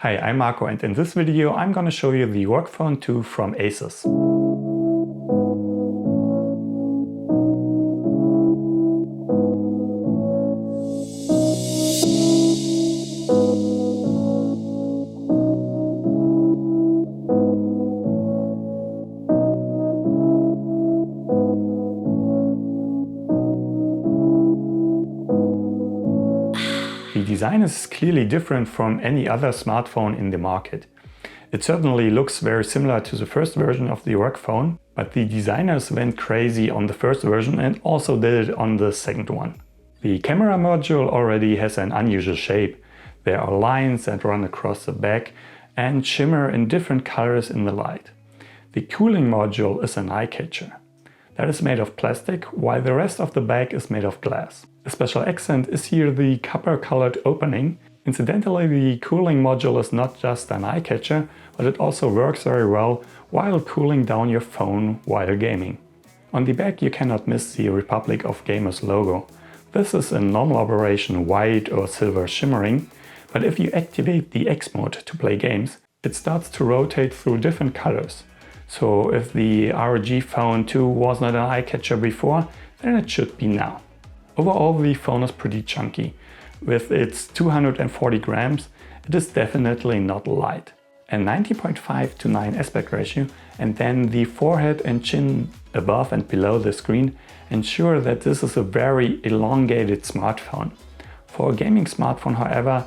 Hi, I'm Marco, and in this video I'm gonna show you the ROG Phone 2 from Asus. The design is clearly different from any other smartphone in the market. It certainly looks very similar to the first version of the ROG Phone, but the designers went crazy on the first version and also did it on the second one. The camera module already has an unusual shape. There are lines that run across the back and shimmer in different colors in the light. The cooling module is an eye catcher. That is made of plastic, while the rest of the back is made of glass. A special accent is here the copper-colored opening. Incidentally, the cooling module is not just an eye catcher, but it also works very well while cooling down your phone while gaming. On the back you cannot miss the Republic of Gamers logo. This is in normal operation white or silver shimmering, but if you activate the X mode to play games, it starts to rotate through different colors. So if the ROG Phone 2 was not an eye catcher before, then it should be now. Overall, the phone is pretty chunky. With its 240 grams, it is definitely not light. A 90.5:9 aspect ratio and then the forehead and chin above and below the screen ensure that this is a very elongated smartphone. For a gaming smartphone, however,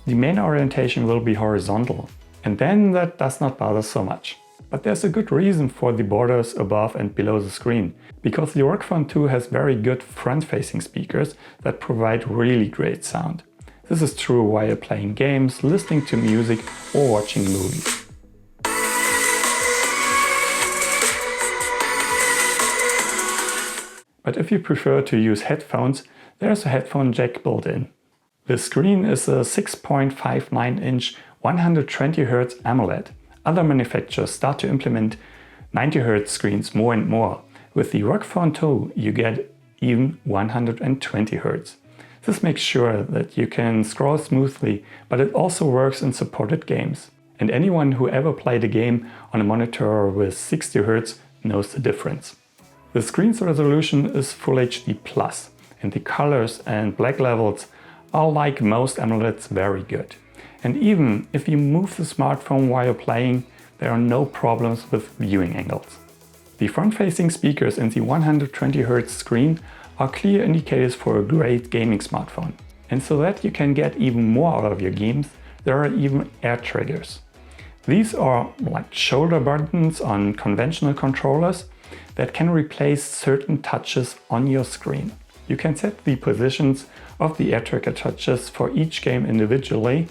the main orientation will be horizontal, and then that does not bother so much. But there's a good reason for the borders above and below the screen, because the ROG Phone 2 has very good front-facing speakers that provide really great sound. This is true while playing games, listening to music or watching movies. But if you prefer to use headphones, there's a headphone jack built in. The screen is a 6.59-inch 120Hz AMOLED. Other manufacturers start to implement 90Hz screens more and more. With the ROG Phone 2 you get even 120Hz. This makes sure that you can scroll smoothly, but it also works in supported games. And anyone who ever played a game on a monitor with 60Hz knows the difference. The screen's resolution is Full HD+, and the colors and black levels are, like most AMOLEDs, very good. And even if you move the smartphone while playing, there are no problems with viewing angles. The front-facing speakers and the 120Hz screen are clear indicators for a great gaming smartphone. And so that you can get even more out of your games, there are even air triggers. These are like shoulder buttons on conventional controllers that can replace certain touches on your screen. You can set the positions of the air trigger touches for each game individually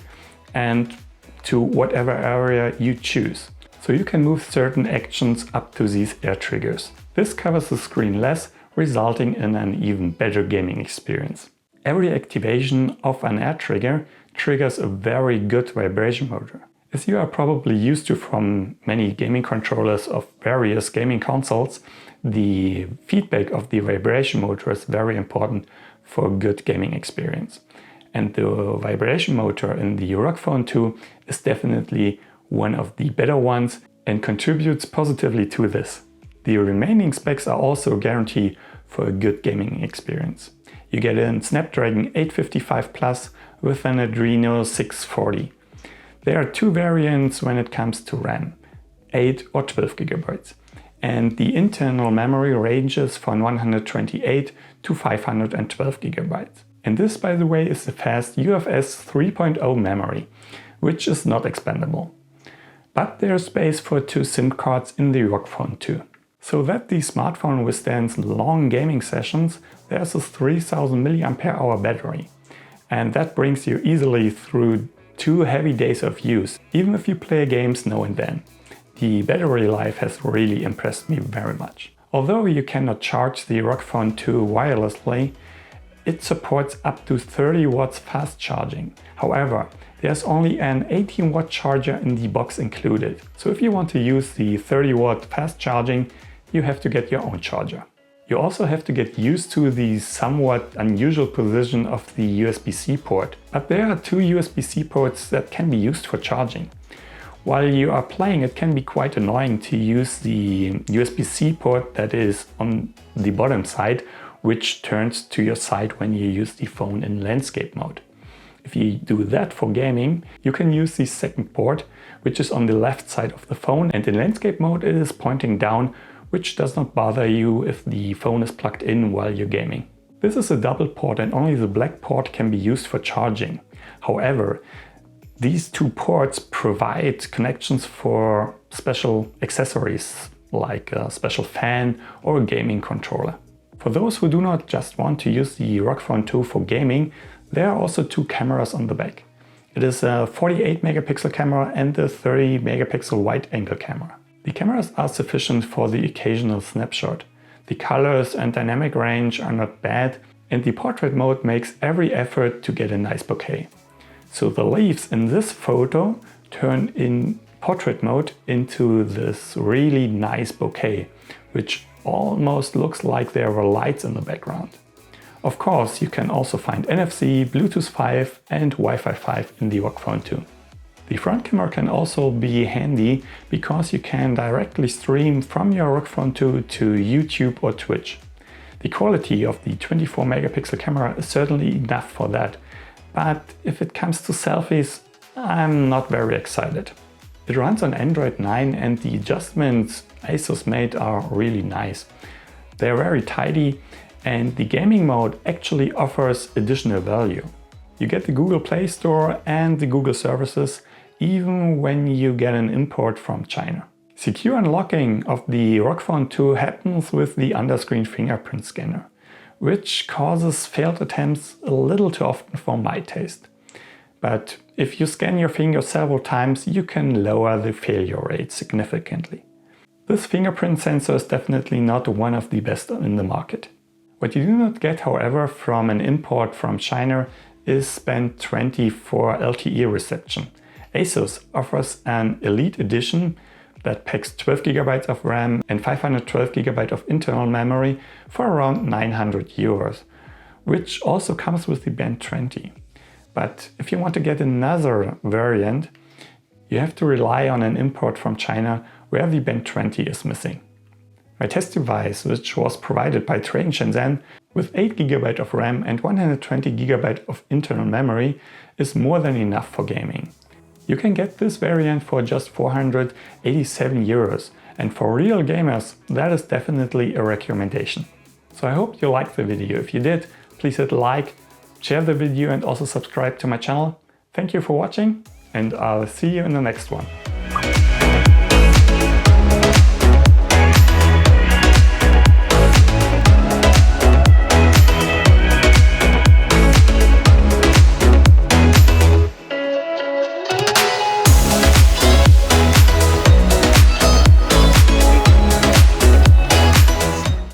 and to whatever area you choose. So you can move certain actions up to these air triggers. This covers the screen less, resulting in an even better gaming experience. Every activation of an air trigger triggers a very good vibration motor. As you are probably used to from many gaming controllers of various gaming consoles, the feedback of the vibration motor is very important for a good gaming experience. And the vibration motor in the ROG Phone 2 is definitely one of the better ones and contributes positively to this. The remaining specs are also a guarantee for a good gaming experience. You get a Snapdragon 855 Plus with an Adreno 640. There are two variants when it comes to RAM, 8 or 12 GB. And the internal memory ranges from 128 to 512 GB. And this, by the way, is the fast UFS 3.0 memory, which is not expandable. But there's space for 2 SIM cards in the ROG Phone 2. So that the smartphone withstands long gaming sessions, there's a 3000 mAh battery. And that brings you easily through 2 heavy days of use, even if you play games now and then. The battery life has really impressed me very much. Although you cannot charge the ROG Phone 2 wirelessly, it supports up to 30 watts fast charging. However, there's only an 18 watt charger in the box included. So if you want to use the 30 watt fast charging, you have to get your own charger. You also have to get used to the somewhat unusual position of the USB-C port. But there are two USB-C ports that can be used for charging. While you are playing, it can be quite annoying to use the USB-C port that is on the bottom side, which turns to your side when you use the phone in landscape mode. If you do that for gaming, you can use the second port, which is on the left side of the phone, and in landscape mode it is pointing down, which does not bother you if the phone is plugged in while you're gaming. This is a double port and only the black port can be used for charging. However, these two ports provide connections for special accessories like a special fan or a gaming controller. For those who do not just want to use the ROG Phone 2 for gaming, there are also two cameras on the back. It is a 48 megapixel camera and a 30 megapixel wide angle camera. The cameras are sufficient for the occasional snapshot. The colors and dynamic range are not bad, and the portrait mode makes every effort to get a nice bokeh. So the leaves in this photo turn in portrait mode into this really nice bokeh, which almost looks like there were lights in the background. Of course, you can also find NFC, Bluetooth 5 and Wi-Fi 5 in the ROG Phone 2. The front camera can also be handy because you can directly stream from your ROG Phone 2 to YouTube or Twitch. The quality of the 24 megapixel camera is certainly enough for that. But if it comes to selfies, I'm not very excited. It runs on Android 9 and the adjustments Asus made are really nice. They're very tidy and the gaming mode actually offers additional value. You get the Google Play Store and the Google services even when you get an import from China. Secure unlocking of the ROG Phone 2 happens with the underscreen fingerprint scanner, which causes failed attempts a little too often for my taste. But if you scan your finger several times, you can lower the failure rate significantly. This fingerprint sensor is definitely not one of the best in the market. What you do not get, however, from an import from China is Band 20 for LTE reception. Asus offers an Elite Edition that packs 12 GB of RAM and 512 GB of internal memory for around 900 euros, which also comes with the Band 20. But if you want to get another variant, you have to rely on an import from China where the Band 20 is missing. My test device, which was provided by Trade Shenzhen with 8 GB of RAM and 120 GB of internal memory, is more than enough for gaming. You can get this variant for just 487 euros, and for real gamers that is definitely a recommendation. So I hope you liked the video. If you did, please hit like, share the video and also subscribe to my channel. Thank you for watching and I'll see you in the next one.